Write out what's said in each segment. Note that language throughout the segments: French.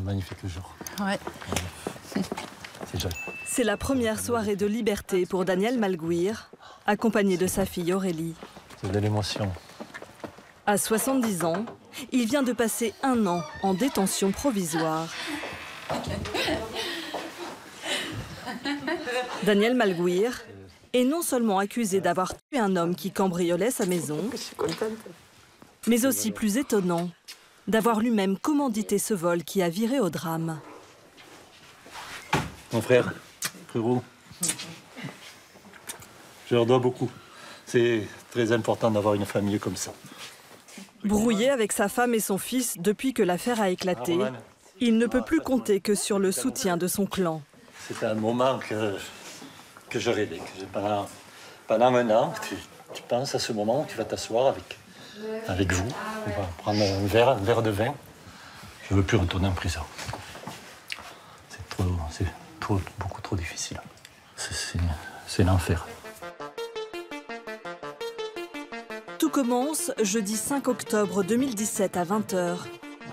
magnifique jour. Ouais. C'est joli. C'est la première soirée de liberté pour Daniel Malguir, accompagné de sa fille Aurélie. C'est de l'émotion. À 70 ans, il vient de passer 1 an en détention provisoire. Daniel Malguir est non seulement accusé d'avoir tué un homme qui cambriolait sa maison, mais aussi, plus étonnant, d'avoir lui-même commandité ce vol qui a viré au drame. Mon frère, frérot, je leur dois beaucoup. C'est très important d'avoir une famille comme ça. Brouillé avec sa femme et son fils depuis que l'affaire a éclaté, il ne peut plus compter que sur le soutien de son clan. C'est un moment que je rêvais. Pendant 1 an, tu penses à ce moment où tu vas t'asseoir avec vous. On va prendre un verre de vin. Je ne veux plus retourner en prison. C'est beaucoup trop difficile. C'est l'enfer. Tout commence jeudi 5 octobre 2017 à 20h,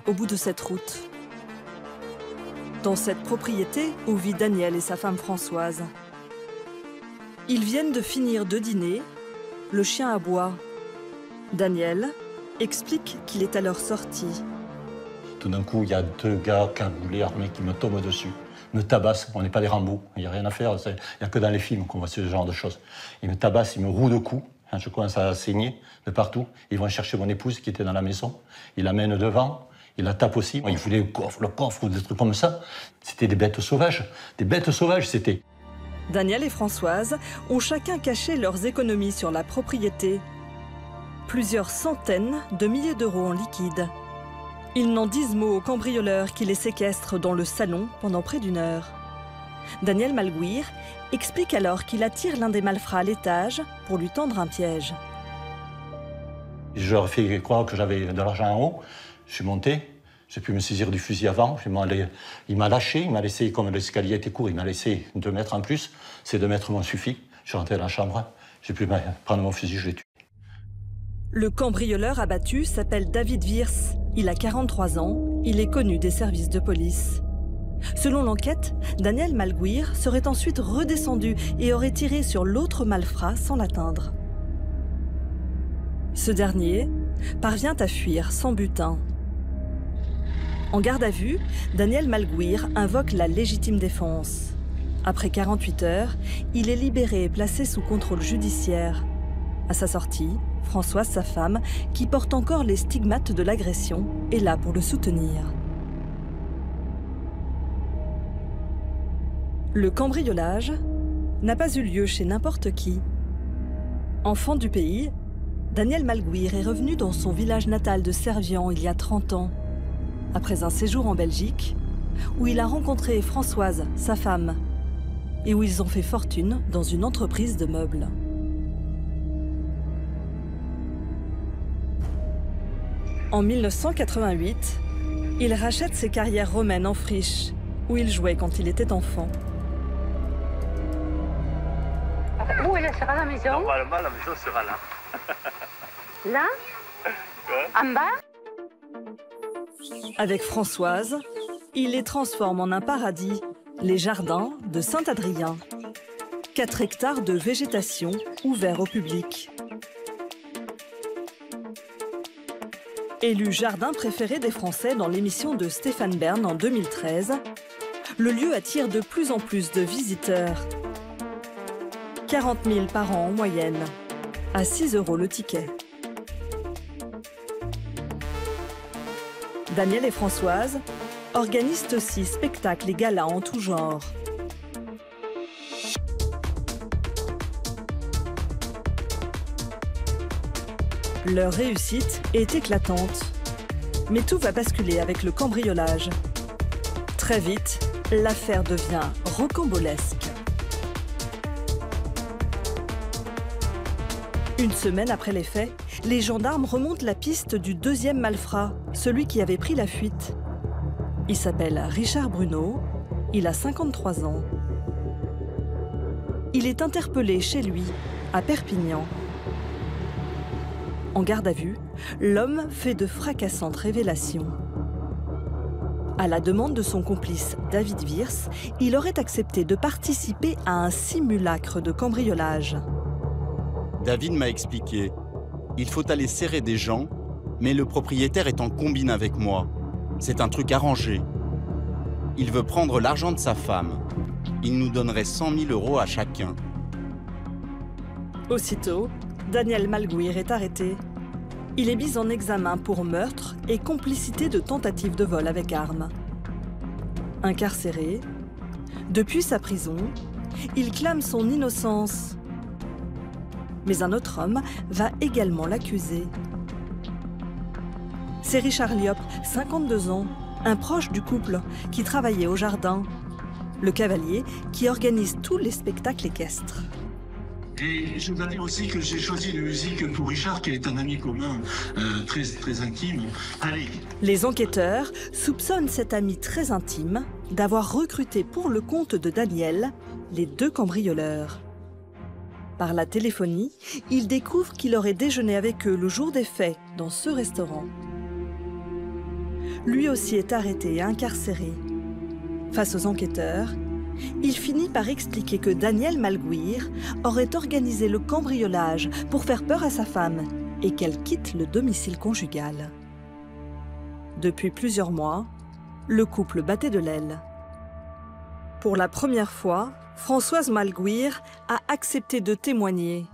au bout de cette route. Dans cette propriété où vit Daniel et sa femme Françoise. Ils viennent de finir de dîner, le chien aboie. Daniel explique qu'il est à leur sortie. Tout d'un coup, il y a 2 gars cagoulés, armés, qui me tombent dessus, me tabassent. On n'est pas des Rambo, il n'y a rien à faire. Il n'y a que dans les films qu'on voit ce genre de choses. Ils me tabassent, ils me rouent de coups. Je commence à saigner de partout. Ils vont chercher mon épouse qui était dans la maison. Ils l'amènent devant. Ils la tapent aussi. Ils voulaient le coffre ou des trucs comme ça. C'était des bêtes sauvages. Des bêtes sauvages, c'était. Daniel et Françoise ont chacun caché leurs économies sur la propriété. Plusieurs centaines de milliers d'euros en liquide. Ils n'en disent mot aux cambrioleurs qui les séquestrent dans le salon pendant près d'1 heure. Daniel Malguir explique alors qu'il attire l'un des malfrats à l'étage pour lui tendre un piège. Je leur ai fait croire que j'avais de l'argent en haut. Je suis monté. J'ai pu me saisir du fusil avant. Il m'a lâché. Il m'a laissé, comme l'escalier était court, il m'a laissé 2 mètres en plus. Ces 2 mètres m'ont suffi. Je suis rentré dans la chambre. J'ai pu prendre mon fusil, je l'ai tué. Le cambrioleur abattu s'appelle David Wirth. Il a 43 ans. Il est connu des services de police. Selon l'enquête, Daniel Malguir serait ensuite redescendu et aurait tiré sur l'autre malfrat sans l'atteindre. Ce dernier parvient à fuir sans butin. En garde à vue, Daniel Malguir invoque la légitime défense. Après 48 heures, il est libéré et placé sous contrôle judiciaire. À sa sortie, Françoise, sa femme, qui porte encore les stigmates de l'agression, est là pour le soutenir. Le cambriolage n'a pas eu lieu chez n'importe qui. Enfant du pays, Daniel Malguir est revenu dans son village natal de Servian il y a 30 ans, après un séjour en Belgique, où il a rencontré Françoise, sa femme, et où ils ont fait fortune dans une entreprise de meubles. En 1988, il rachète ses carrières romaines en friche, où il jouait quand il était enfant. Où elle sera la maison? Normalement, la maison sera là. Là? En bas? Avec Françoise, il les transforme en un paradis, les jardins de Saint-Adrien. 4 hectares de végétation ouverts au public. Élu jardin préféré des Français dans l'émission de Stéphane Bern en 2013, le lieu attire de plus en plus de visiteurs. 40 000 par an en moyenne, à 6 € le ticket. Daniel et Françoise organisent aussi spectacles et galas en tout genre. Leur réussite est éclatante. Mais tout va basculer avec le cambriolage. Très vite, l'affaire devient rocambolesque. Une semaine après les faits, les gendarmes remontent la piste du 2e malfrat, celui qui avait pris la fuite. Il s'appelle Richard Bruno, il a 53 ans. Il est interpellé chez lui, à Perpignan. En garde à vue, l'homme fait de fracassantes révélations. À la demande de son complice David Wiers, il aurait accepté de participer à un simulacre de cambriolage. David m'a expliqué. Il faut aller serrer des gens, mais le propriétaire est en combine avec moi. C'est un truc arrangé. Il veut prendre l'argent de sa femme. Il nous donnerait 100 000 € à chacun. Aussitôt, Daniel Malguir est arrêté. Il est mis en examen pour meurtre et complicité de tentative de vol avec arme. Incarcéré, depuis sa prison, il clame son innocence. Mais un autre homme va également l'accuser. C'est Richard Liop, 52 ans, un proche du couple qui travaillait au jardin. Le cavalier qui organise tous les spectacles équestres. Et je dois dire aussi que j'ai choisi une musique pour Richard, qui est un ami commun très, très intime. Allez. Les enquêteurs soupçonnent cet ami très intime d'avoir recruté pour le compte de Daniel les 2 cambrioleurs. Par la téléphonie, ils découvrent qu'il aurait déjeuné avec eux le jour des faits dans ce restaurant. Lui aussi est arrêté et incarcéré. Face aux enquêteurs, il finit par expliquer que Daniel Malguir aurait organisé le cambriolage pour faire peur à sa femme et qu'elle quitte le domicile conjugal. Depuis plusieurs mois, le couple battait de l'aile. Pour la première fois, Françoise Malguir a accepté de témoigner.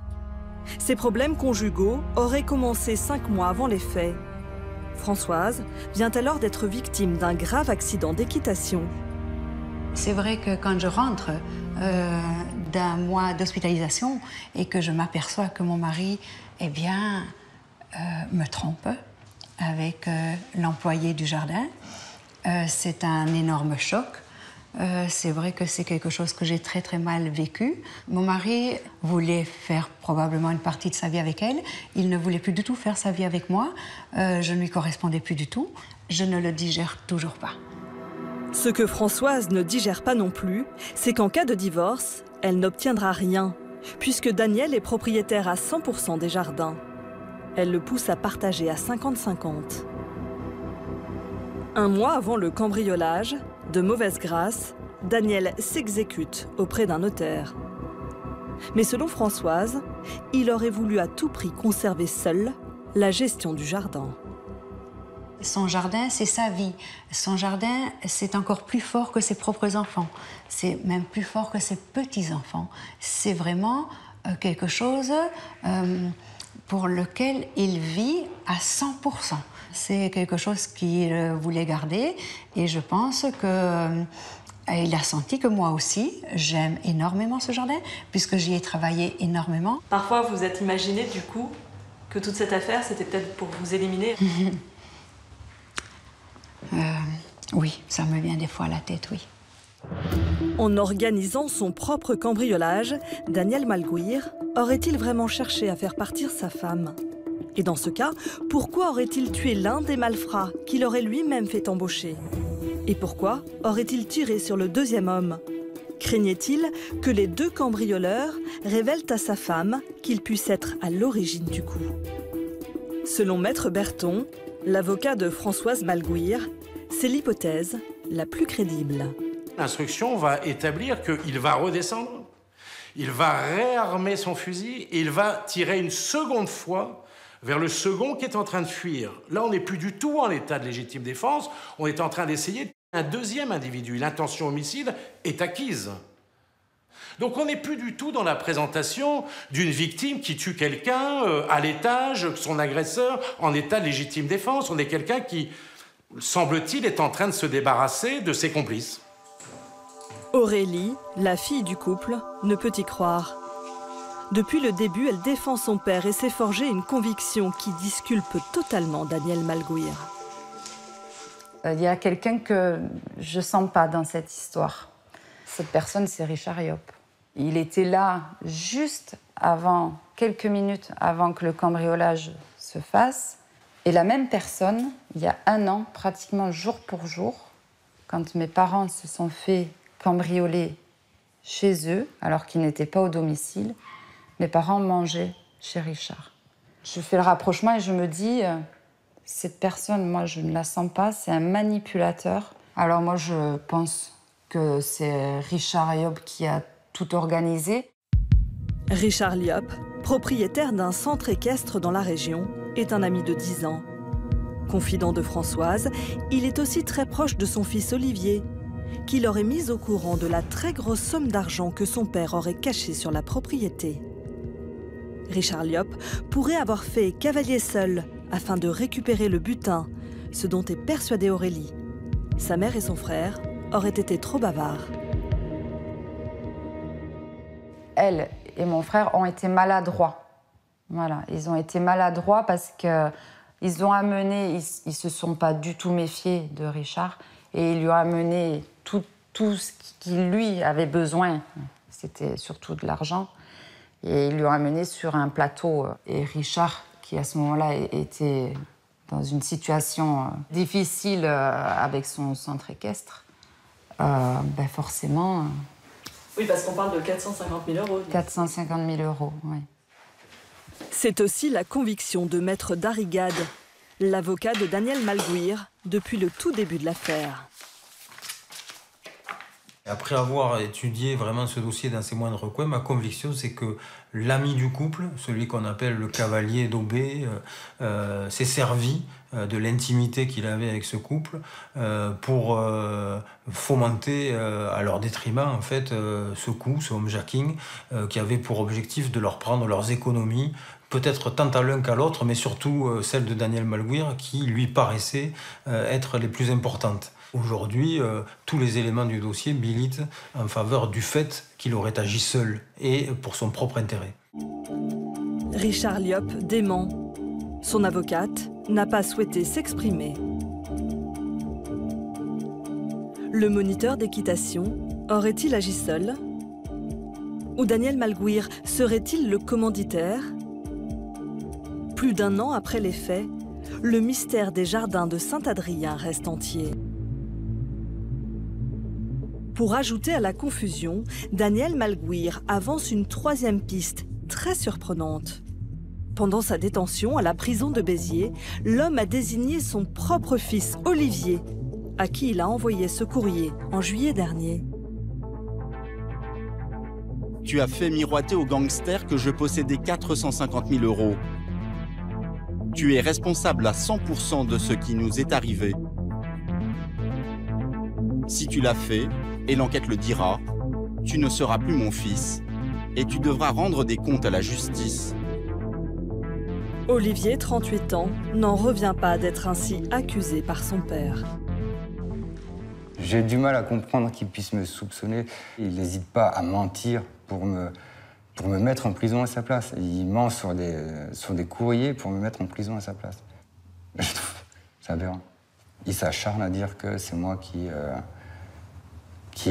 Ses problèmes conjugaux auraient commencé 5 mois avant les faits. Françoise vient alors d'être victime d'un grave accident d'équitation. C'est vrai que quand je rentre d'un mois d'hospitalisation et que je m'aperçois que mon mari, eh bien, me trompe avec l'employé du jardin, c'est un énorme choc. C'est vrai que c'est quelque chose que j'ai très très mal vécu. Mon mari voulait faire probablement une partie de sa vie avec elle. Il ne voulait plus du tout faire sa vie avec moi. Je ne lui correspondais plus du tout. Je ne le digère toujours pas. Ce que Françoise ne digère pas non plus, c'est qu'en cas de divorce, elle n'obtiendra rien, puisque Daniel est propriétaire à 100% des jardins. Elle le pousse à partager à 50-50. Un mois avant le cambriolage, de mauvaise grâce, Daniel s'exécute auprès d'un notaire. Mais selon Françoise, il aurait voulu à tout prix conserver seul la gestion du jardin. Son jardin, c'est sa vie. Son jardin, c'est encore plus fort que ses propres enfants. C'est même plus fort que ses petits-enfants. C'est vraiment quelque chose pour lequel il vit à 100%. C'est quelque chose qu'il voulait garder et je pense que il a senti que moi aussi, j'aime énormément ce jardin puisque j'y ai travaillé énormément. Parfois, vous êtes imaginé du coup que toute cette affaire, c'était peut-être pour vous éliminer. Oui, ça me vient des fois à la tête, oui. En organisant son propre cambriolage, Daniel Malguir aurait-il vraiment cherché à faire partir sa femme? Et dans ce cas, pourquoi aurait-il tué l'un des malfrats qu'il aurait lui-même fait embaucher? Et pourquoi aurait-il tiré sur le deuxième homme? Craignait-il que les 2 cambrioleurs révèlent à sa femme qu'il puisse être à l'origine du coup? Selon Maître Berton, l'avocat de Françoise Malguir, c'est l'hypothèse la plus crédible. L'instruction va établir qu'il va redescendre, il va réarmer son fusil et il va tirer une seconde fois vers le second qui est en train de fuir. Là, on n'est plus du tout en état de légitime défense, on est en train d'essayer de tuer un deuxième individu. L'intention homicide est acquise. Donc on n'est plus du tout dans la présentation d'une victime qui tue quelqu'un à l'étage, son agresseur, en état de légitime défense. On est quelqu'un qui, semble-t-il, est en train de se débarrasser de ses complices. Aurélie, la fille du couple, ne peut y croire. Depuis le début, elle défend son père et s'est forgé une conviction qui disculpe totalement Daniel Malguir. Il y a quelqu'un que je ne sens pas dans cette histoire. Cette personne, c'est Richard Liop. Il était là juste avant, quelques minutes avant que le cambriolage se fasse. Et la même personne, il y a 1 an, pratiquement jour pour jour, quand mes parents se sont fait cambrioler chez eux, alors qu'ils n'étaient pas au domicile, mes parents mangeaient chez Richard. Je fais le rapprochement et je me dis, cette personne, moi, je ne la sens pas, c'est un manipulateur Alors moi, je pense que c'est Richard Liop qui a tout organisé. Richard Liop, propriétaire d'un centre équestre dans la région, est un ami de 10 ans. Confident de Françoise, il est aussi très proche de son fils Olivier, qui l'aurait mis au courant de la très grosse somme d'argent que son père aurait cachée sur la propriété. Richard Liop pourrait avoir fait cavalier seul afin de récupérer le butin, ce dont est persuadée Aurélie. Sa mère et son frère auraient été trop bavards. Elle et mon frère ont été maladroits. Voilà, ils ont été maladroits parce qu'ils ont amené, ils se sont pas du tout méfiés de Richard et ils lui ont amené tout ce qu'il lui avait besoin. C'était surtout de l'argent. Et ils lui ont amené sur un plateau. Et Richard, qui à ce moment-là était dans une situation difficile avec son centre équestre, forcément... Oui, parce qu'on parle de 450 000 euros. 450 000 euros, oui. C'est aussi la conviction de Maître Darrigade, l'avocat de Daniel Malguir, depuis le tout début de l'affaire. Après avoir étudié vraiment ce dossier dans ses moindres coins, ma conviction, c'est que l'ami du couple, celui qu'on appelle le cavalier d'Aubé, s'est servi de l'intimité qu'il avait avec ce couple pour fomenter à leur détriment en fait, ce coup, ce homejacking, qui avait pour objectif de leur prendre leurs économies, peut-être tant à l'un qu'à l'autre, mais surtout celle de Daniel Malguir, qui lui paraissait être les plus importantes. Aujourd'hui, tous les éléments du dossier militent en faveur du fait qu'il aurait agi seul et pour son propre intérêt. Richard Liop dément. Son avocate n'a pas souhaité s'exprimer. Le moniteur d'équitation aurait-il agi seul? Ou Daniel Malguir serait-il le commanditaire? Plus d'1 an après les faits, le mystère des jardins de Saint-Adrien reste entier. Pour ajouter à la confusion, Daniel Malguir avance une 3e piste très surprenante. Pendant sa détention à la prison de Béziers, l'homme a désigné son propre fils, Olivier, à qui il a envoyé ce courrier en juillet dernier. Tu as fait miroiter aux gangsters que je possédais 450 000 euros. Tu es responsable à 100% de ce qui nous est arrivé. Si tu l'as fait, et l'enquête le dira, tu ne seras plus mon fils et tu devras rendre des comptes à la justice. Olivier, 38 ans, n'en revient pas d'être ainsi accusé par son père. J'ai du mal à comprendre qu'il puisse me soupçonner. Il n'hésite pas à mentir pour me mettre en prison à sa place. Il ment sur des courriers pour me mettre en prison à sa place. C'est aberrant. Il s'acharne à dire que c'est moi qui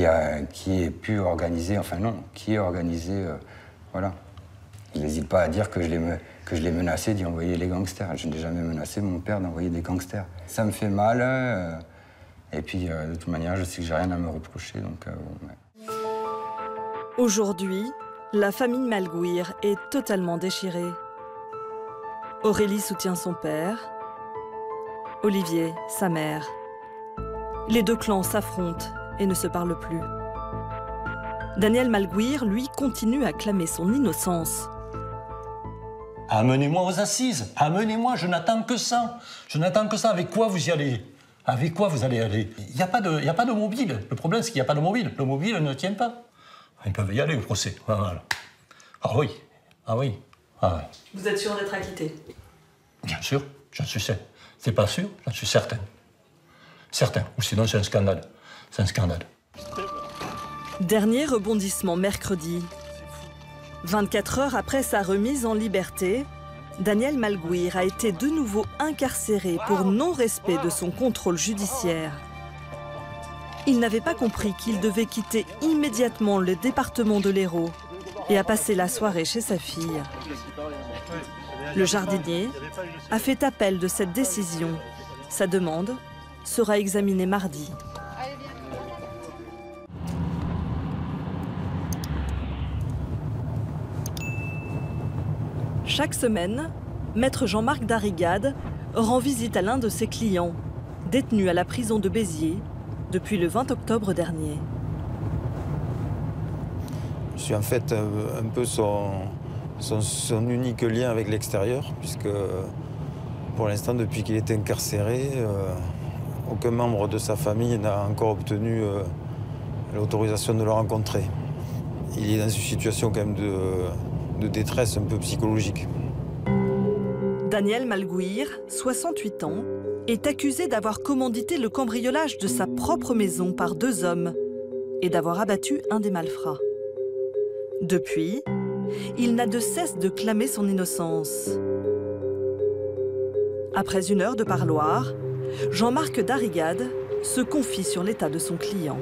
ait pu organiser, enfin non, qui ait organisé, voilà. Il n'hésite pas à dire que je l'ai menacé d'y envoyer les gangsters. Je n'ai jamais menacé mon père d'envoyer des gangsters. Ça me fait mal, et puis de toute manière, je sais que j'ai rien à me reprocher, donc ouais. Aujourd'hui, la famille Malguir est totalement déchirée. Aurélie soutient son père, Olivier, sa mère. Les deux clans s'affrontent et ne se parlent plus. Daniel Malguir, lui, continue à clamer son innocence. Amenez-moi aux assises, amenez-moi, je n'attends que ça. Je n'attends que ça. Avec quoi vous y allez? Avec quoi vous allez aller? Il n'y a pas de mobile. Le problème, c'est qu'il n'y a pas de mobile. Le mobile ne tient pas. Ils peuvent y aller au procès. Voilà. Ah oui, ah oui, ah oui. Vous êtes sûr d'être acquitté? Bien sûr, j'en suis certain. C'est pas sûr, j'en suis certain. Certain, ou sinon c'est un scandale. C'est un scandale. Dernier rebondissement mercredi. 24 heures après sa remise en liberté, Daniel Malguir a été de nouveau incarcéré pour non-respect de son contrôle judiciaire. Il n'avait pas compris qu'il devait quitter immédiatement le département de l'Hérault et a passé la soirée chez sa fille. Le jardinier a fait appel de cette décision. Sa demande sera examinée mardi. Chaque semaine, Maître Jean-Marc Darrigade rend visite à l'un de ses clients, détenu à la prison de Béziers, depuis le 20 octobre dernier. Je suis en fait un peu son unique lien avec l'extérieur, puisque pour l'instant, depuis qu'il est incarcéré, aucun membre de sa famille n'a encore obtenu l'autorisation de le rencontrer. Il est dans une situation quand même de détresse un peu psychologique. Daniel Malgouir, 68 ans, est accusé d'avoir commandité le cambriolage de sa propre maison par 2 hommes et d'avoir abattu un des malfrats. Depuis, il n'a de cesse de clamer son innocence. Après 1 heure de parloir, Jean-Marc Darrigade se confie sur l'état de son client.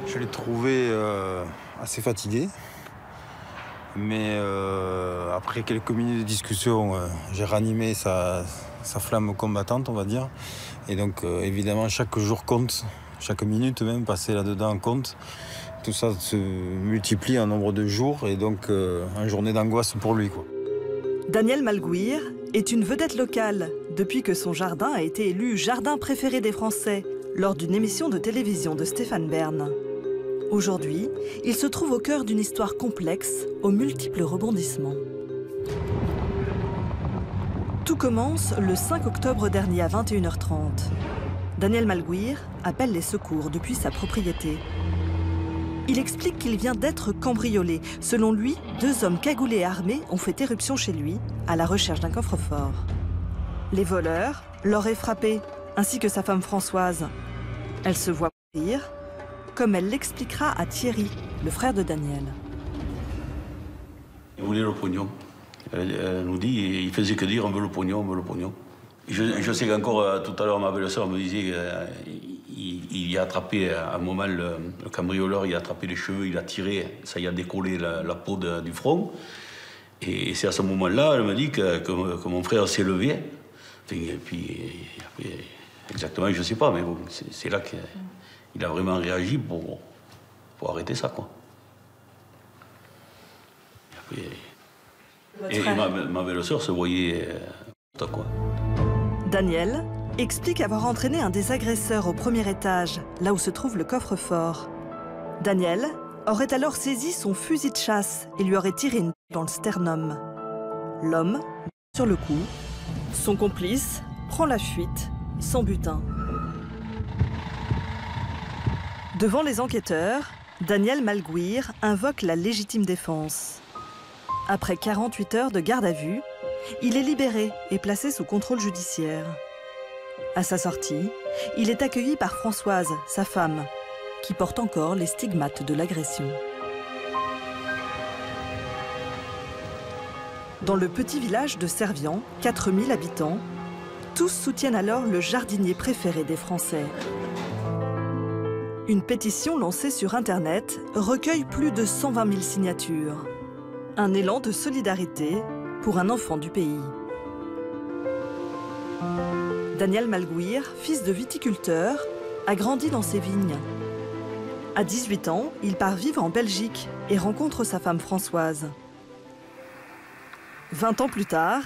Je l'ai trouvé assez fatigué, mais après quelques minutes de discussion, j'ai ranimé sa flamme combattante, on va dire. Et donc évidemment, chaque jour compte, chaque minute même passée là-dedans compte. Tout ça se multiplie en nombre de jours et donc en journée d'angoisse pour lui, quoi. Daniel Malgouir est une vedette locale depuis que son jardin a été élu jardin préféré des Français lors d'une émission de télévision de Stéphane Bern. Aujourd'hui, il se trouve au cœur d'une histoire complexe aux multiples rebondissements. Tout commence le 5 octobre dernier à 21h30. Daniel Malgouir appelle les secours depuis sa propriété. Il explique qu'il vient d'être cambriolé. Selon lui, 2 hommes cagoulés et armés ont fait éruption chez lui à la recherche d'un coffre-fort. Les voleurs l'auraient frappé, ainsi que sa femme Françoise. Elle se voit mourir, comme elle l'expliquera à Thierry, le frère de Daniel. Il voulait le pognon. Elle nous dit, il faisait que dire on veut le pognon, on veut le pognon. Je sais qu'encore tout à l'heure ma belle-sœur me disait il y a attrapé à un moment le cambrioleur, il a attrapé les cheveux, il a tiré, ça y a décollé la peau du front. Et c'est à ce moment-là, elle me dit que mon frère s'est levé. Et puis après, exactement, je ne sais pas, mais bon, c'est là qu'il a vraiment réagi pour arrêter ça, quoi. Et ma belle-sœur se voyait quoi. Daniel explique avoir entraîné un des agresseurs au premier étage, là où se trouve le coffre-fort. Daniel aurait alors saisi son fusil de chasse et lui aurait tiré une balle dans le sternum. L'homme, sur le coup, son complice prend la fuite sans butin. Devant les enquêteurs, Daniel Malgouir invoque la légitime défense. Après 48 heures de garde à vue, il est libéré et placé sous contrôle judiciaire. À sa sortie, il est accueilli par Françoise, sa femme, qui porte encore les stigmates de l'agression. Dans le petit village de Servian, 4000 habitants, tous soutiennent alors le jardinier préféré des Français. Une pétition lancée sur Internet recueille plus de 120 000 signatures. Un élan de solidarité pour un enfant du pays. Daniel Malgouir, fils de viticulteur, a grandi dans ses vignes. À 18 ans, il part vivre en Belgique et rencontre sa femme Françoise. 20 ans plus tard,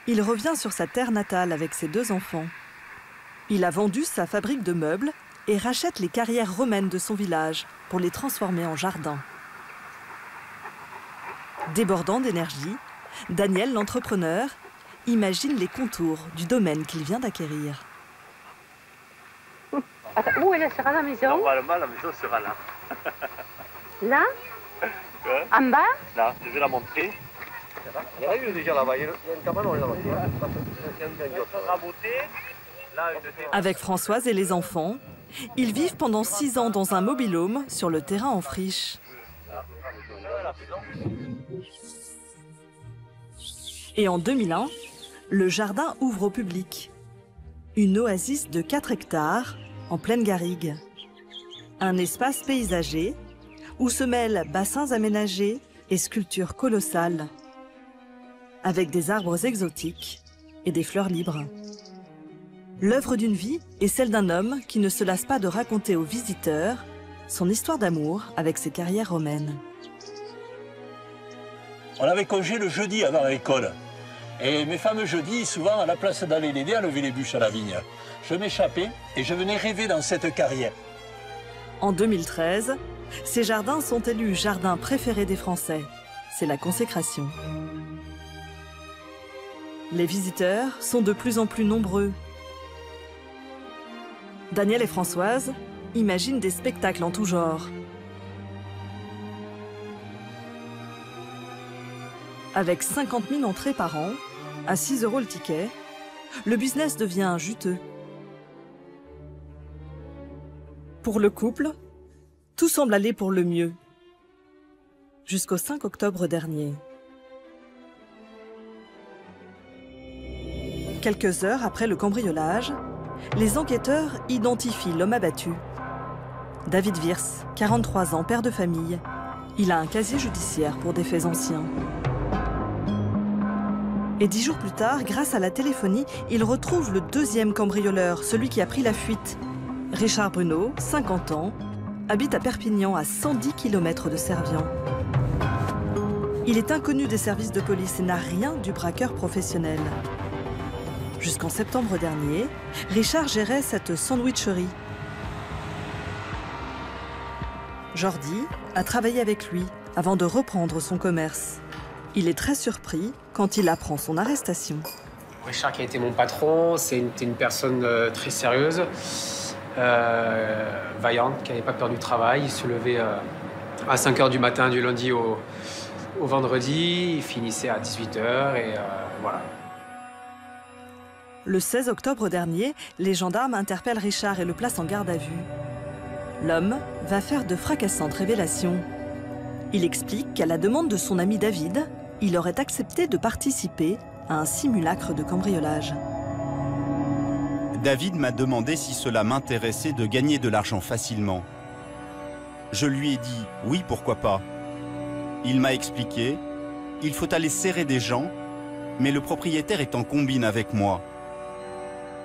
il revient sur sa terre natale avec ses 2 enfants. Il a vendu sa fabrique de meubles et rachète les carrières romaines de son village pour les transformer en jardin. Débordant d'énergie, Daniel, l'entrepreneur, imagine les contours du domaine qu'il vient d'acquérir. Où elle sera la maison? Normalement, la maison sera là. Là? Ouais. En bas? Là, je vais la montrer. Il y a eu déjà là-bas, il y a un cabanon là-bas. Avec Françoise et les enfants, ils vivent pendant 6 ans dans un mobil-home sur le terrain en friche. Et en 2001, le jardin ouvre au public. Une oasis de 4 hectares en pleine garrigue. Un espace paysager où se mêlent bassins aménagés et sculptures colossales, avec des arbres exotiques et des fleurs libres. L'œuvre d'une vie est celle d'un homme qui ne se lasse pas de raconter aux visiteurs son histoire d'amour avec ses carrières romaines. On avait congé le jeudi avant l'école. Et mes fameux jeudis, souvent, à la place d'aller l'aider à lever les bûches à la vigne, je m'échappais et je venais rêver dans cette carrière. En 2013, ces jardins sont élus jardins préférés des Français. C'est la consécration. Les visiteurs sont de plus en plus nombreux. Daniel et Françoise imaginent des spectacles en tout genre. Avec 50 000 entrées par an, à 6 € le ticket, le business devient juteux. Pour le couple, tout semble aller pour le mieux. Jusqu'au 5 octobre dernier. Quelques heures après le cambriolage, les enquêteurs identifient l'homme abattu. David Wirtz, 43 ans, père de famille. Il a un casier judiciaire pour des faits anciens. Et 10 jours plus tard, grâce à la téléphonie, il retrouve le deuxième cambrioleur, celui qui a pris la fuite. Richard Bruno, 50 ans, habite à Perpignan, à 110 km de Servian. Il est inconnu des services de police et n'a rien du braqueur professionnel. Jusqu'en septembre dernier, Richard gérait cette sandwicherie. Jordi a travaillé avec lui avant de reprendre son commerce. Il est très surpris quand il apprend son arrestation. Richard, qui a été mon patron, c'était une personne très sérieuse, vaillante, qui n'avait pas peur du travail. Il se levait à 5 h du matin du lundi au vendredi, il finissait à 18 h et voilà. Le 16 octobre dernier, les gendarmes interpellent Richard et le placent en garde à vue. L'homme va faire de fracassantes révélations. Il explique qu'à la demande de son ami David, il aurait accepté de participer à un simulacre de cambriolage. David m'a demandé si cela m'intéressait de gagner de l'argent facilement. Je lui ai dit oui, pourquoi pas. Il m'a expliqué, il faut aller serrer des gens, mais le propriétaire est en combine avec moi.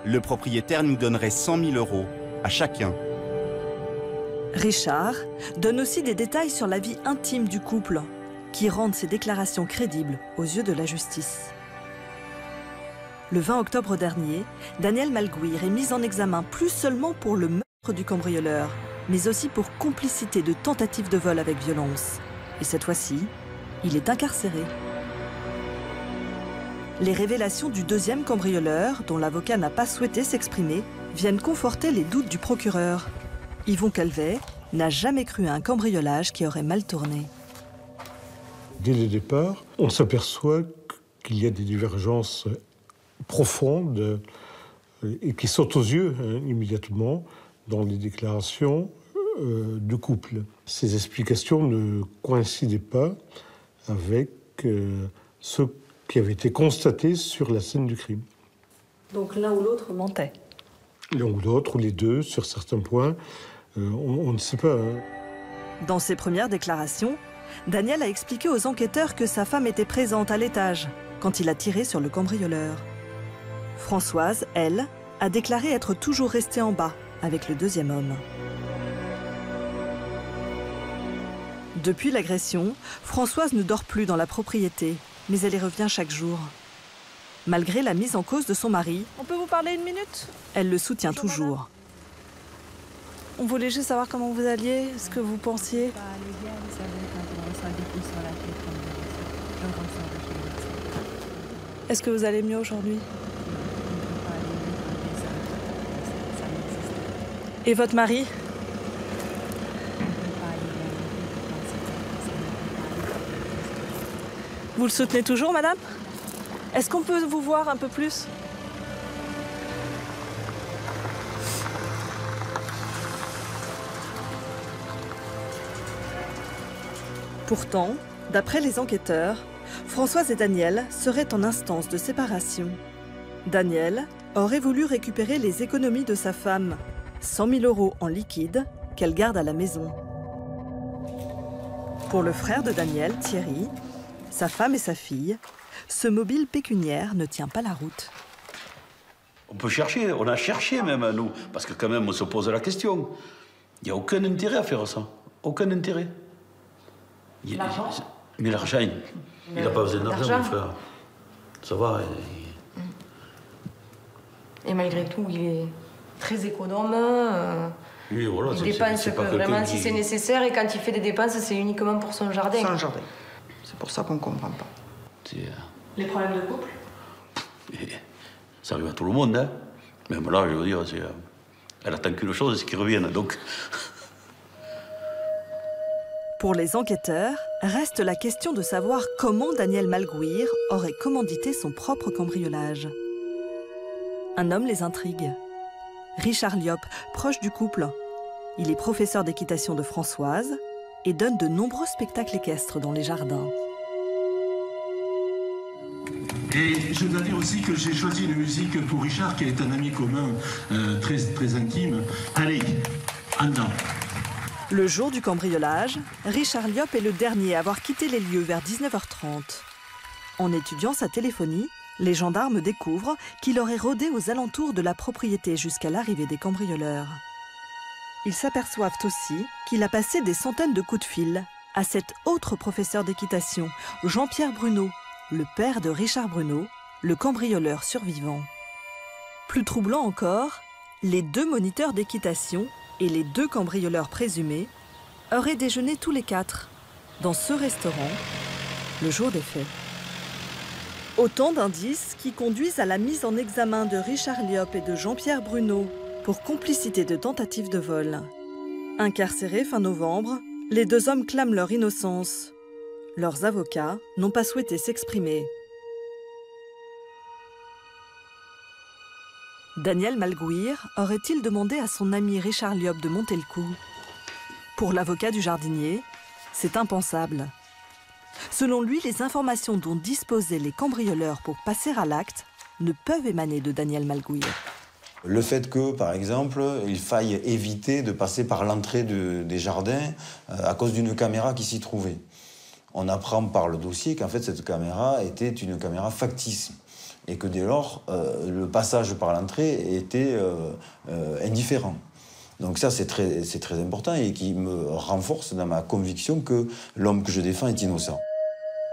Le propriétaire nous donnerait 100 000 € à chacun. Richard donne aussi des détails sur la vie intime du couple, qui rendent ses déclarations crédibles aux yeux de la justice. Le 20 octobre dernier, Daniel Malguir est mis en examen plus seulement pour le meurtre du cambrioleur, mais aussi pour complicité de tentative de vol avec violence. Et cette fois-ci, il est incarcéré. Les révélations du deuxième cambrioleur, dont l'avocat n'a pas souhaité s'exprimer, viennent conforter les doutes du procureur. Yvon Calvet n'a jamais cru à un cambriolage qui aurait mal tourné. Dès le départ, on s'aperçoit qu'il y a des divergences profondes et qui sautent aux yeux immédiatement dans les déclarations du couple. Ces explications ne coïncidaient pas avec ce qui avait été constaté sur la scène du crime. Donc l'un ou l'autre mentait? L'un ou l'autre, ou les deux, sur certains points, on ne sait pas. Dans ses premières déclarations, Daniel a expliqué aux enquêteurs que sa femme était présente à l'étage quand il a tiré sur le cambrioleur. Françoise, elle, a déclaré être toujours restée en bas avec le deuxième homme. Depuis l'agression, Françoise ne dort plus dans la propriété, mais elle y revient chaque jour. Malgré la mise en cause de son mari, on peut vous parler une minute? Elle le soutient toujours. On voulait juste savoir comment vous alliez, ce que vous pensiez. Est-ce que vous allez mieux aujourd'hui? Et votre mari? Vous le soutenez toujours, madame? Est-ce qu'on peut vous voir un peu plus? Pourtant, d'après les enquêteurs, Françoise et Daniel seraient en instance de séparation. Daniel aurait voulu récupérer les économies de sa femme, 100 000 € en liquide qu'elle garde à la maison. Pour le frère de Daniel, Thierry, sa femme et sa fille, ce mobile pécuniaire ne tient pas la route. On peut chercher, on a cherché même à nous, parce que quand même on se pose la question. Il n'y a aucun intérêt à faire ça, aucun intérêt. Mais l'argent, il n'a pas besoin d'argent, mon frère. Ça va. Et malgré tout, il est très économe. Oui, voilà, il dépense que vraiment si c'est nécessaire, et quand il fait des dépenses, c'est uniquement pour son jardin. Son jardin. C'est pour ça qu'on ne comprend pas. Les problèmes de couple? Ça arrive à tout le monde, hein. Même là, je veux dire, elle attend qu'une chose, c'est qu'il revienne, donc... Pour les enquêteurs, reste la question de savoir comment Daniel Malgouir aurait commandité son propre cambriolage. Un homme les intrigue. Richard Liop, proche du couple. Il est professeur d'équitation de Françoise et donne de nombreux spectacles équestres dans les jardins. Et je dois dire aussi que j'ai choisi une musique pour Richard, qui est un ami commun très intime. Allez, en dedans. Le jour du cambriolage, Richard Liop est le dernier à avoir quitté les lieux vers 19h30. En étudiant sa téléphonie, les gendarmes découvrent qu'il aurait rôdé aux alentours de la propriété jusqu'à l'arrivée des cambrioleurs. Ils s'aperçoivent aussi qu'il a passé des centaines de coups de fil à cet autre professeur d'équitation, Jean-Pierre Bruno, le père de Richard Bruno, le cambrioleur survivant. Plus troublant encore, les 2 moniteurs d'équitation et les 2 cambrioleurs présumés auraient déjeuné tous les 4 dans ce restaurant le jour des faits. Autant d'indices qui conduisent à la mise en examen de Richard Liop et de Jean-Pierre Bruno pour complicité de tentative de vol. Incarcérés fin novembre, les 2 hommes clament leur innocence. Leurs avocats n'ont pas souhaité s'exprimer. Daniel Malgouir aurait-il demandé à son ami Richard Liop de monter le coup? Pour l'avocat du jardinier, c'est impensable. Selon lui, les informations dont disposaient les cambrioleurs pour passer à l'acte ne peuvent émaner de Daniel Malgouir. Le fait que, par exemple, il faille éviter de passer par l'entrée des jardins à cause d'une caméra qui s'y trouvait. On apprend par le dossier qu'en fait cette caméra était une caméra factice et que dès lors, le passage par l'entrée était indifférent. Donc ça, c'est très important et qui me renforce dans ma conviction que l'homme que je défends est innocent.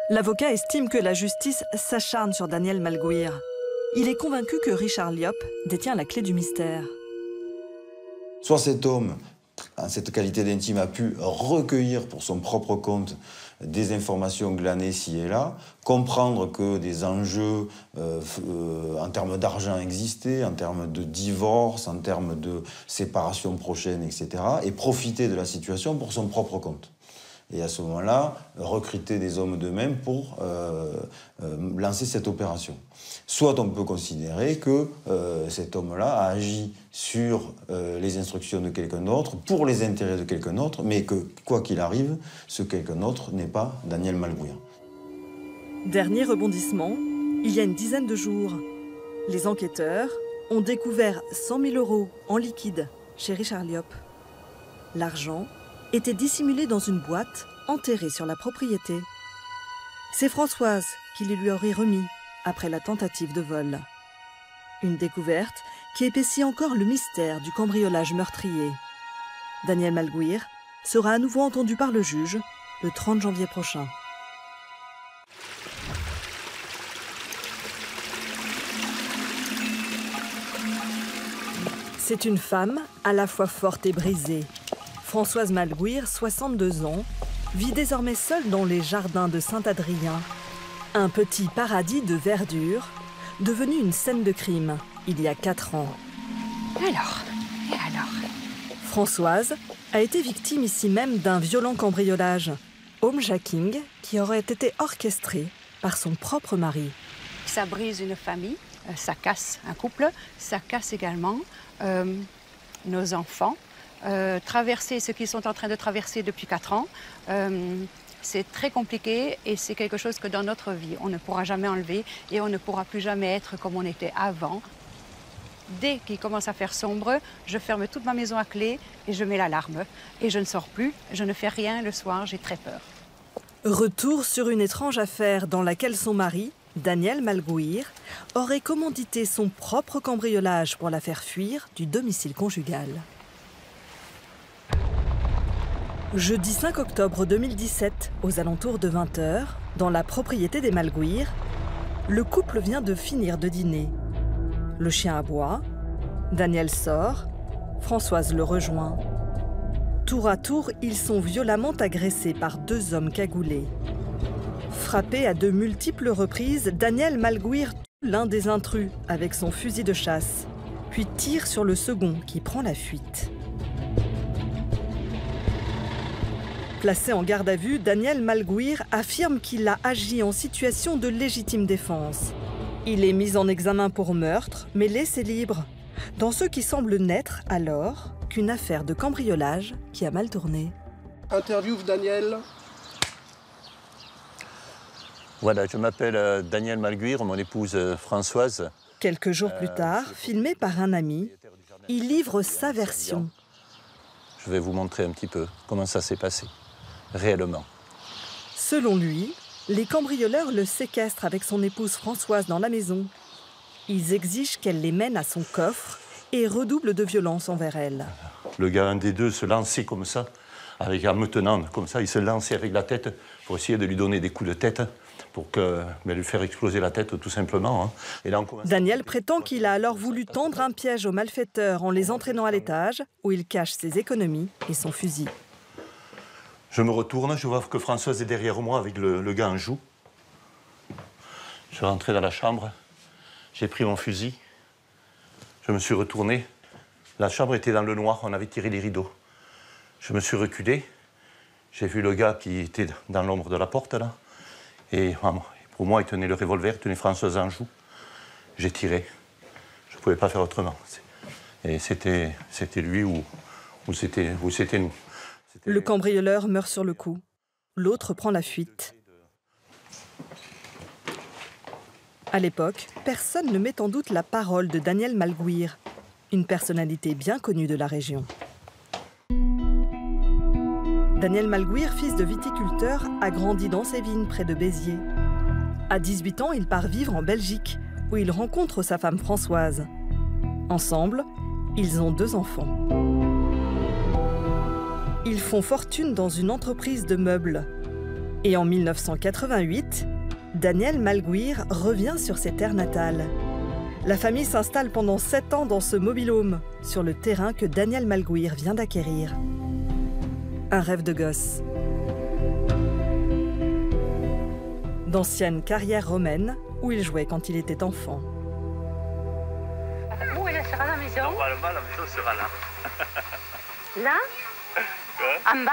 L'avocat estime que la justice s'acharne sur Daniel Malgouir. Il est convaincu que Richard Liop détient la clé du mystère. Soit cet homme, en cette qualité d'intime, a pu recueillir pour son propre compte des informations glanées ci et là, comprendre que des enjeux en termes d'argent existaient, en termes de divorce, en termes de séparation prochaine, etc., et profiter de la situation pour son propre compte. Et à ce moment-là, recruter des hommes d'eux-mêmes pour lancer cette opération. Soit on peut considérer que cet homme-là a agi sur les instructions de quelqu'un d'autre, pour les intérêts de quelqu'un d'autre, mais que, quoi qu'il arrive, ce quelqu'un d'autre n'est pas Daniel Malgouir. Dernier rebondissement, il y a une dizaine de jours, les enquêteurs ont découvert 100 000 € en liquide chez Richard Liop. L'argent était dissimulé dans une boîte enterrée sur la propriété. C'est Françoise qui les lui aurait remis après la tentative de vol. Une découverte qui épaissit encore le mystère du cambriolage meurtrier. Daniel Malgouir sera à nouveau entendu par le juge le 30 janvier prochain. C'est une femme à la fois forte et brisée. Françoise Malgouir, 62 ans, vit désormais seule dans les jardins de Saint-Adrien. Un petit paradis de verdure, devenu une scène de crime il y a 4 ans. Alors. Françoise a été victime ici même d'un violent cambriolage, homejacking, qui aurait été orchestré par son propre mari. Ça brise une famille, ça casse un couple, ça casse également nos enfants. Traverser ce qu'ils sont en train de traverser depuis 4 ans, c'est très compliqué et c'est quelque chose que dans notre vie, on ne pourra jamais enlever et on ne pourra plus jamais être comme on était avant. Dès qu'il commence à faire sombre, je ferme toute ma maison à clé et je mets l'alarme. Et je ne sors plus, je ne fais rien le soir, j'ai très peur. Retour sur une étrange affaire dans laquelle son mari, Daniel Malgouir, aurait commandité son propre cambriolage pour la faire fuir du domicile conjugal. Jeudi 5 octobre 2017, aux alentours de 20h, dans la propriété des Malgouir, le couple vient de finir de dîner. Le chien aboie, Daniel sort, Françoise le rejoint. Tour à tour, ils sont violemment agressés par 2 hommes cagoulés. Frappé à de multiples reprises, Daniel Malguir tue l'un des intrus avec son fusil de chasse, puis tire sur le second qui prend la fuite. Placé en garde à vue, Daniel Malguir affirme qu'il a agi en situation de légitime défense. Il est mis en examen pour meurtre, mais laissé libre, dans ce qui semble n'être alors qu'une affaire de cambriolage qui a mal tourné. Interview Daniel. Voilà, je m'appelle Daniel Malguir, mon épouse Françoise. Quelques jours plus tard, filmé par un ami, il livre sa version. Je vais vous montrer un petit peu comment ça s'est passé, réellement. Selon lui, les cambrioleurs le séquestrent avec son épouse Françoise dans la maison. Ils exigent qu'elle les mène à son coffre et redoublent de violence envers elle. Le gars, un des deux, se lançait comme ça, en me tenant comme ça. Il se lançait avec la tête pour essayer de lui donner des coups de tête, pour lui faire exploser la tête, tout simplement. Et là, Daniel prétend qu'il a alors voulu tendre un piège aux malfaiteurs en les entraînant à l'étage, où il cache ses économies et son fusil. Je me retourne, je vois que Françoise est derrière moi avec le gars en joue. Je suis rentré dans la chambre, j'ai pris mon fusil, je me suis retourné. La chambre était dans le noir, on avait tiré les rideaux. Je me suis reculé, j'ai vu le gars qui était dans l'ombre de la porte, là. Et pour moi, il tenait le revolver, il tenait Françoise en joue. J'ai tiré, je ne pouvais pas faire autrement. Et c'était lui ou c'était nous. Le cambrioleur meurt sur le coup. L'autre prend la fuite. À l'époque, personne ne met en doute la parole de Daniel Malguir, une personnalité bien connue de la région. Daniel Malguir, fils de viticulteur, a grandi dans ses vignes près de Béziers. À 18 ans, il part vivre en Belgique, où il rencontre sa femme Françoise. Ensemble, ils ont 2 enfants. Ils font fortune dans une entreprise de meubles. Et en 1988, Daniel Malguir revient sur ses terres natales. La famille s'installe pendant 7 ans dans ce mobil-home, sur le terrain que Daniel Malguir vient d'acquérir. Un rêve de gosse. D'anciennes carrières romaines où il jouait quand il était enfant. Où elle sera la maison? Normalement, la maison sera là. Là? En bas?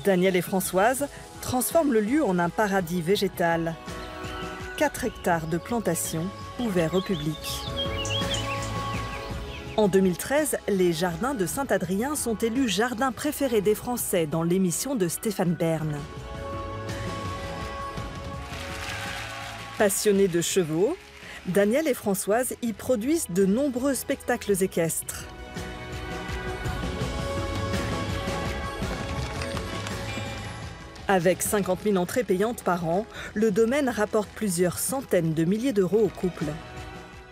Daniel et Françoise transforment le lieu en un paradis végétal. 4 hectares de plantations ouverts au public. En 2013, les jardins de Saint-Adrien sont élus jardins préférés des Français dans l'émission de Stéphane Bern. Passionnés de chevaux, Daniel et Françoise y produisent de nombreux spectacles équestres. Avec 50 000 entrées payantes par an, le domaine rapporte plusieurs centaines de milliers d'euros au couple.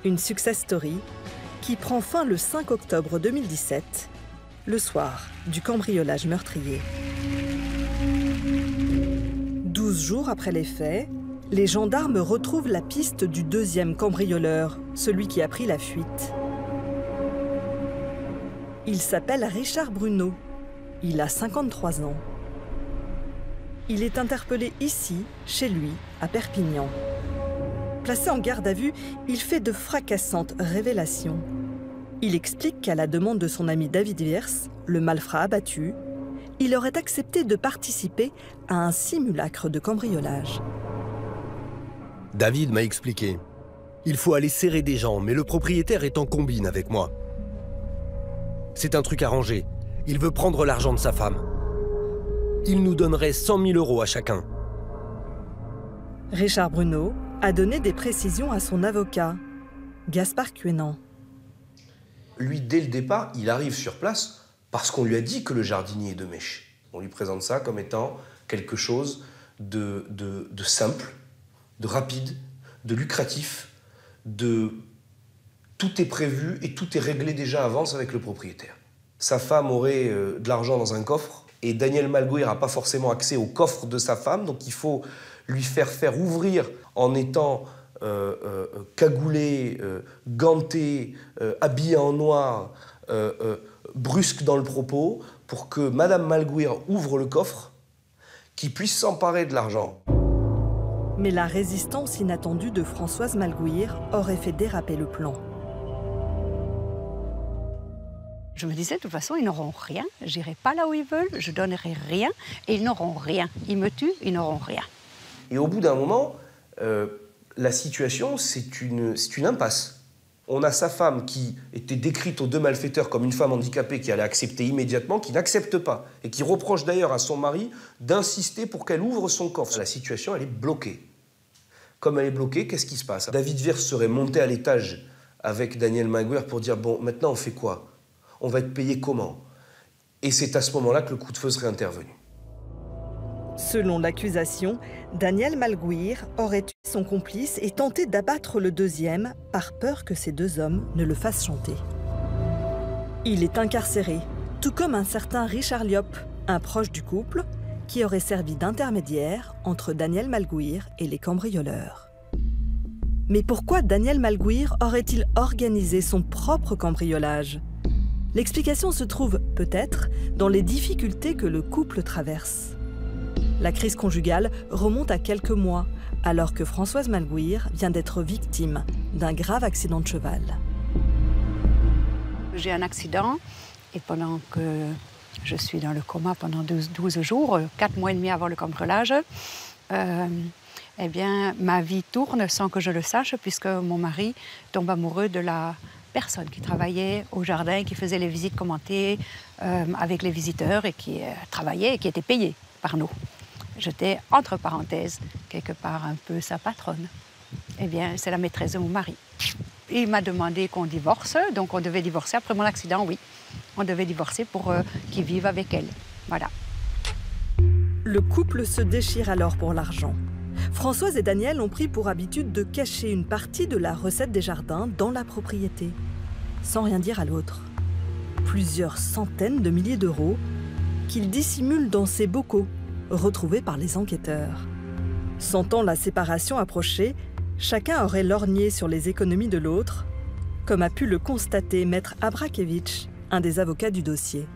Une success story qui prend fin le 5 octobre 2017, le soir du cambriolage meurtrier. 12 jours après les faits, les gendarmes retrouvent la piste du 2e cambrioleur, celui qui a pris la fuite. Il s'appelle Richard Bruno. Il a 53 ans. Il est interpellé ici, chez lui, à Perpignan. Placé en garde à vue, il fait de fracassantes révélations. Il explique qu'à la demande de son ami David Wiers, le malfrat abattu, il aurait accepté de participer à un simulacre de cambriolage. David m'a expliqué. Il faut aller serrer des gens, mais le propriétaire est en combine avec moi. C'est un truc arrangé. Il veut prendre l'argent de sa femme. Il nous donnerait 100 000 euros à chacun. Richard Bruno a donné des précisions à son avocat, Gaspard Cuénan. Lui, dès le départ, il arrive sur place parce qu'on lui a dit que le jardinier est de mèche. On lui présente ça comme étant quelque chose de simple, de rapide, de lucratif, tout est prévu et tout est réglé déjà à avance avec le propriétaire. Sa femme aurait de l'argent dans un coffre Et Daniel Malguir n'a pas forcément accès au coffre de sa femme, donc il faut lui faire ouvrir en étant cagoulé, ganté, habillé en noir, brusque dans le propos, pour que Madame Malguir ouvre le coffre, qu'il puisse s'emparer de l'argent. Mais la résistance inattendue de Françoise Malguir aurait fait déraper le plan. Je me disais, de toute façon, ils n'auront rien. J'irai pas là où ils veulent, je donnerai rien, et ils n'auront rien. Ils me tuent, ils n'auront rien. Et au bout d'un moment, la situation, c'est une impasse. On a sa femme qui était décrite aux deux malfaiteurs comme une femme handicapée qui allait accepter immédiatement, qui n'accepte pas, et qui reproche d'ailleurs à son mari d'insister pour qu'elle ouvre son coffre. La situation, elle est bloquée. Comme elle est bloquée, qu'est-ce qui se passe? David Viers serait monté à l'étage avec Daniel Malguir pour dire « Bon, maintenant on fait quoi? On va être payé comment ?» Et c'est à ce moment-là que le coup de feu serait intervenu. Selon l'accusation, Daniel Malguir aurait tué son complice et tenté d'abattre le deuxième par peur que ces deux hommes ne le fassent chanter. Il est incarcéré, tout comme un certain Richard Liop, un proche du couple, qui aurait servi d'intermédiaire entre Daniel Malguir et les cambrioleurs. Mais pourquoi Daniel Malguir aurait-il organisé son propre cambriolage? L'explication se trouve peut-être dans les difficultés que le couple traverse. La crise conjugale remonte à quelques mois, alors que Françoise Malguir vient d'être victime d'un grave accident de cheval. J'ai un accident et pendant que je suis dans le coma pendant 12 jours, 4 mois et demi avant le cambriolage, eh bien, ma vie tourne sans que je le sache puisque mon mari tombe amoureux de la personne qui travaillait au jardin, qui faisait les visites commentées avec les visiteurs et qui travaillait et qui était payée par nous. J'étais, entre parenthèses, quelque part un peu sa patronne. Eh bien, c'est la maîtresse de mon mari. Il m'a demandé qu'on divorce, donc on devait divorcer. Après mon accident, oui, on devait divorcer pour qu'il vive avec elle. Voilà. Le couple se déchire alors pour l'argent. Françoise et Daniel ont pris pour habitude de cacher une partie de la recette des jardins dans la propriété, sans rien dire à l'autre. Plusieurs centaines de milliers d'euros qu'ils dissimulent dans ces bocaux, retrouvés par les enquêteurs. Sentant la séparation approcher, chacun aurait lorgné sur les économies de l'autre, comme a pu le constater Maître Abrakevitch, un des avocats du dossier.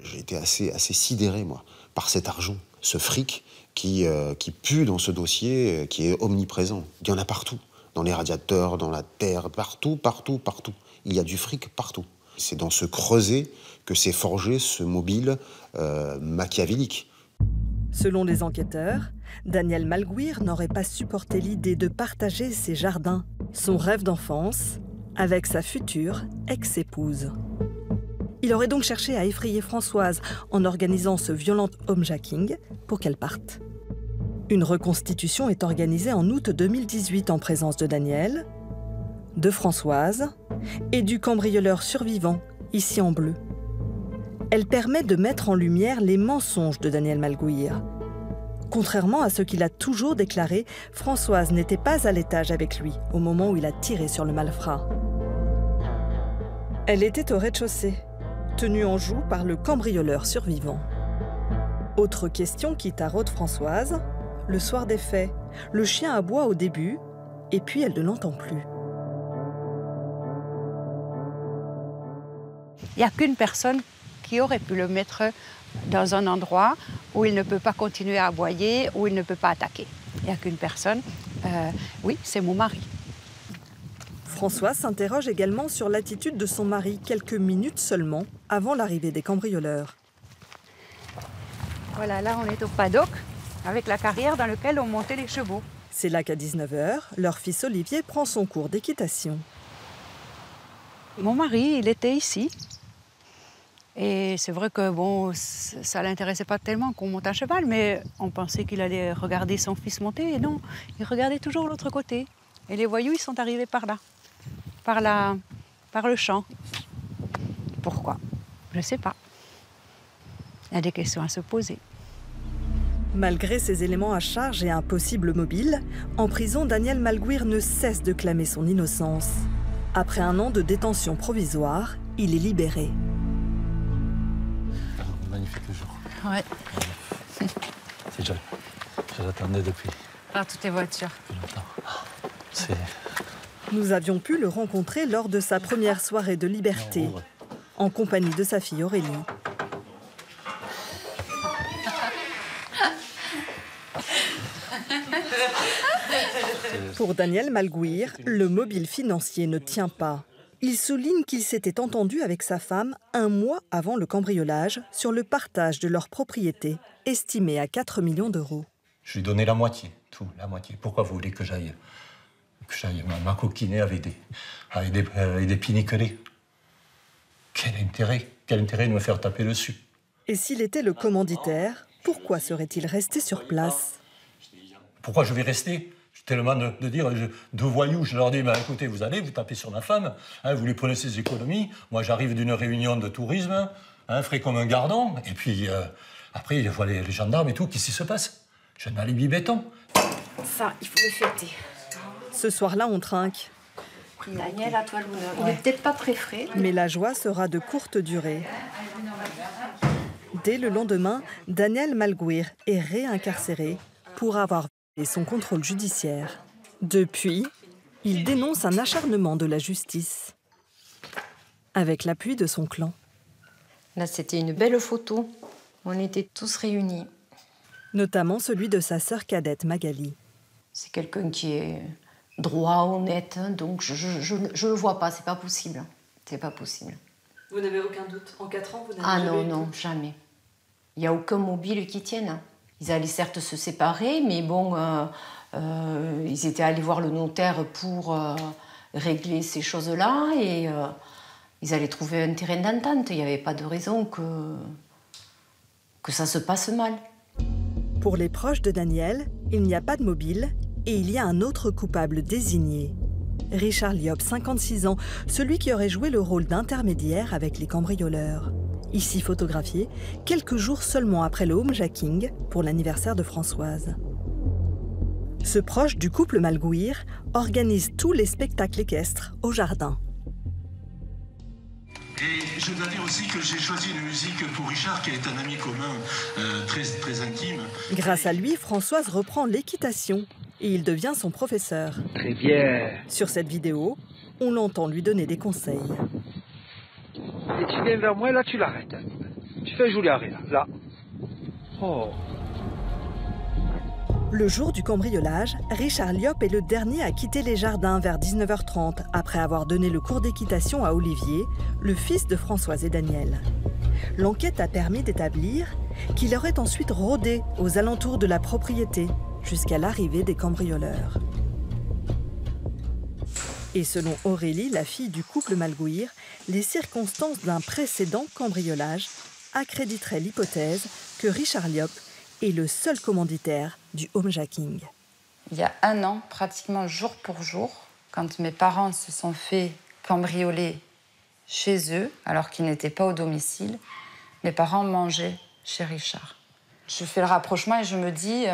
J'ai été assez sidéré, moi, par cet argent, ce fric qui pue dans ce dossier, qui est omniprésent. Il y en a partout, dans les radiateurs, dans la terre, partout, partout, partout. Il y a du fric partout. C'est dans ce creuset que s'est forgé ce mobile machiavélique. Selon les enquêteurs, Daniel Malguir n'aurait pas supporté l'idée de partager ses jardins, son rêve d'enfance, avec sa future ex-épouse. Il aurait donc cherché à effrayer Françoise en organisant ce violent homejacking pour qu'elle parte. Une reconstitution est organisée en août 2018 en présence de Daniel, de Françoise et du cambrioleur survivant, ici en bleu. Elle permet de mettre en lumière les mensonges de Daniel Malguir. Contrairement à ce qu'il a toujours déclaré, Françoise n'était pas à l'étage avec lui au moment où il a tiré sur le malfrat. Elle était au rez-de-chaussée, tenue en joue par le cambrioleur survivant. Autre question qui taraude Françoise, le soir des faits, le chien aboie au début et puis elle ne l'entend plus. Il n'y a qu'une personne qui aurait pu le mettre dans un endroit où il ne peut pas continuer à aboyer, où il ne peut pas attaquer. Il n'y a qu'une personne, oui, c'est mon mari. Françoise s'interroge également sur l'attitude de son mari quelques minutes seulement avant l'arrivée des cambrioleurs. Voilà, là on est au paddock, avec la carrière dans laquelle on montait les chevaux. C'est là qu'à 19 h, leur fils Olivier prend son cours d'équitation. Mon mari, il était ici. Et c'est vrai que bon, ça ne l'intéressait pas tellement qu'on monte à cheval, mais on pensait qu'il allait regarder son fils monter. Et non, il regardait toujours l'autre côté. Et les voyous, ils sont arrivés par là, par le champ. Pourquoi? Je ne sais pas. Il y a des questions à se poser. Malgré ces éléments à charge et un possible mobile, en prison, Daniel Malguir ne cesse de clamer son innocence. Après un an de détention provisoire, il est libéré. magnifique jour. Ouais. C'est je l'attendais depuis toutes les voitures. longtemps. Nous avions pu le rencontrer lors de sa première soirée de liberté, en compagnie de sa fille Aurélie. Pour Daniel Malgouir, le mobile financier ne tient pas. Il souligne qu'il s'était entendu avec sa femme un mois avant le cambriolage sur le partage de leur propriété, estimée à 4 millions d'euros. Je lui ai donné la moitié, tout, la moitié. Pourquoi vous voulez que j'aille m'acoquiner avec des piniquelés? Quel intérêt de me faire taper dessus? Et s'il était le commanditaire, pourquoi serait-il resté sur place? Pourquoi je vais rester? J'ai tellement de dire, deux voyous, je leur dis, bah, écoutez, vous allez, vous tapez sur ma femme, hein, vous lui prenez ses économies, moi j'arrive d'une réunion de tourisme, hein, frais comme un gardon, et puis après, il voit les gendarmes et tout, qu'est-ce qui se passe? J'ai un alibi béton. Ça, il faut le fêter. Ce soir-là, on trinque. Daniel, à toi l'honneur. Il n'est peut-être pas très frais. Mais la joie sera de courte durée. Dès le lendemain, Daniel Malgouir est réincarcéré pour avoir violé son contrôle judiciaire. Depuis, il dénonce un acharnement de la justice, avec l'appui de son clan. Là, c'était une belle photo. On était tous réunis. Notamment celui de sa sœur cadette Magali. C'est quelqu'un qui est droit, honnête, donc je le vois pas, c'est pas possible. C'est pas possible. Vous n'avez aucun doute? En 4 ans, vous n'avez Ah jamais non, jamais. Il n'y a aucun mobile qui tienne. Ils allaient certes se séparer, mais bon, ils étaient allés voir le notaire pour régler ces choses-là et ils allaient trouver un terrain d'entente. Il n'y avait pas de raison que ça se passe mal. Pour les proches de Daniel, il n'y a pas de mobile et il y a un autre coupable désigné. Richard Liop, 56 ans, celui qui aurait joué le rôle d'intermédiaire avec les cambrioleurs. Ici photographié, quelques jours seulement après le homejacking pour l'anniversaire de Françoise. Ce proche du couple Malgouir organise tous les spectacles équestres au jardin. Et je dois dire aussi que j'ai choisi une musique pour Richard, qui est un ami commun très intime. Grâce à lui, Françoise reprend l'équitation et il devient son professeur. Très bien. Sur cette vidéo, on l'entend lui donner des conseils. Et tu viens vers moi, là tu l'arrêtes. Tu fais un joli arrêt, là. Oh. Le jour du cambriolage, Richard Liop est le dernier à quitter les jardins vers 19h30 après avoir donné le cours d'équitation à Olivier, le fils de Françoise et Daniel. L'enquête a permis d'établir qu'il aurait ensuite rôdé aux alentours de la propriété jusqu'à l'arrivée des cambrioleurs. Et selon Aurélie, la fille du couple Malgouir, les circonstances d'un précédent cambriolage accréditeraient l'hypothèse que Richard Liop est le seul commanditaire du homejacking. Il y a 1 an, pratiquement jour pour jour, quand mes parents se sont fait cambrioler chez eux, alors qu'ils n'étaient pas au domicile, mes parents mangeaient chez Richard. Je fais le rapprochement et je me dis,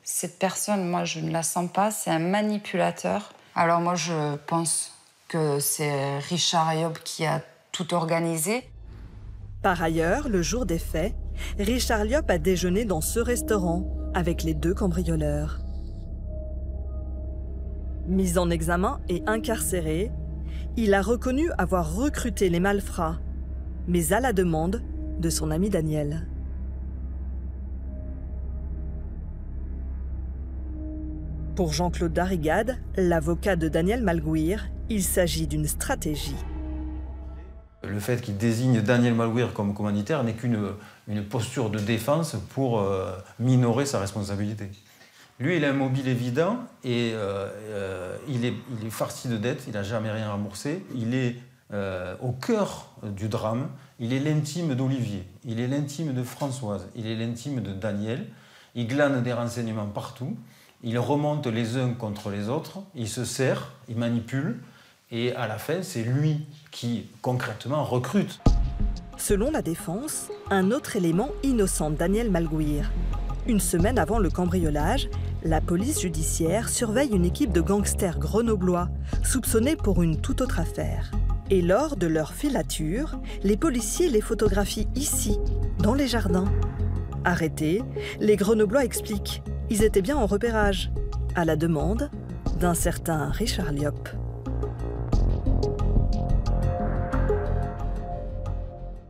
cette personne, moi je ne la sens pas, c'est un manipulateur. Alors moi je pense que c'est Richard Liop qui a tout organisé. Par ailleurs, le jour des faits, Richard Liop a déjeuné dans ce restaurant avec les 2 cambrioleurs. Mis en examen et incarcéré, il a reconnu avoir recruté les malfrats, mais à la demande de son ami Daniel. Pour Jean-Claude Darrigade, l'avocat de Daniel Malgouir, il s'agit d'une stratégie. Le fait qu'il désigne Daniel Malgouir comme commanditaire n'est qu'une posture de défense pour minorer sa responsabilité. Lui, il a un mobile évident et il est farci de dettes, il n'a jamais rien remboursé. Il est au cœur du drame, il est l'intime d'Olivier, il est l'intime de Françoise, il est l'intime de Daniel. Il glane des renseignements partout, il remonte les uns contre les autres, il se sert, il manipule. Et à la fin, c'est lui qui, concrètement, recrute. Selon la défense, un autre élément innocent Daniel Malgouir. Une semaine avant le cambriolage, la police judiciaire surveille une équipe de gangsters grenoblois, soupçonnés pour une toute autre affaire. Et lors de leur filature, les policiers les photographient ici, dans les jardins. Arrêtés, les Grenoblois expliquent. Ils étaient bien en repérage, à la demande d'un certain Richard Liop.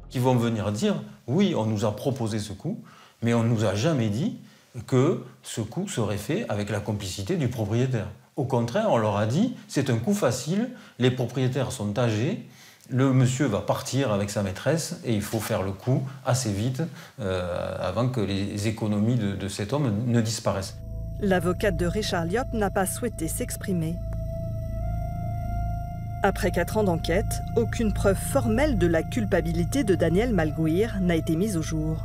Qui vont venir dire, oui, on nous a proposé ce coup, mais on ne nous a jamais dit que ce coup serait fait avec la complicité du propriétaire. Au contraire, on leur a dit, c'est un coup facile, les propriétaires sont âgés, le monsieur va partir avec sa maîtresse et il faut faire le coup assez vite avant que les économies de cet homme ne disparaissent. L'avocate de Richard Liop n'a pas souhaité s'exprimer. Après 4 ans d'enquête, aucune preuve formelle de la culpabilité de Daniel Malguir n'a été mise au jour.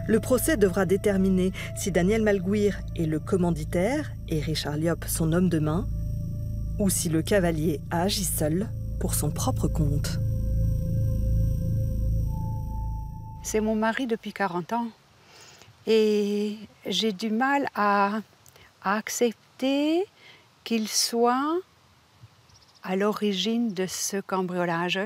Le procès devra déterminer si Daniel Malguir est le commanditaire et Richard Liop son homme de main, ou si le cavalier a agi seul pour son propre compte. C'est mon mari depuis 40 ans et j'ai du mal à accepter qu'il soit à l'origine de ce cambriolage.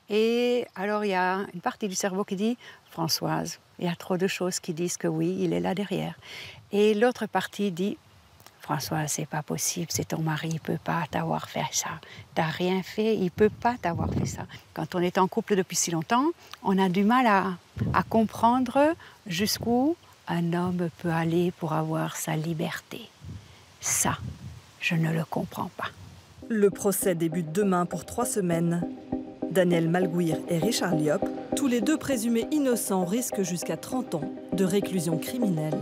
Et alors il y a une partie du cerveau qui dit « Françoise, il y a trop de choses qui disent que oui, il est là derrière. » Et l'autre partie dit « Françoise, c'est pas possible, c'est ton mari, il peut pas t'avoir fait ça. T'as rien fait, il peut pas t'avoir fait ça. » Quand on est en couple depuis si longtemps, on a du mal à comprendre jusqu'où un homme peut aller pour avoir sa liberté. Ça, je ne le comprends pas. Le procès débute demain pour 3 semaines. Daniel Malguir et Richard Liop, tous les deux présumés innocents, risquent jusqu'à 30 ans de réclusion criminelle.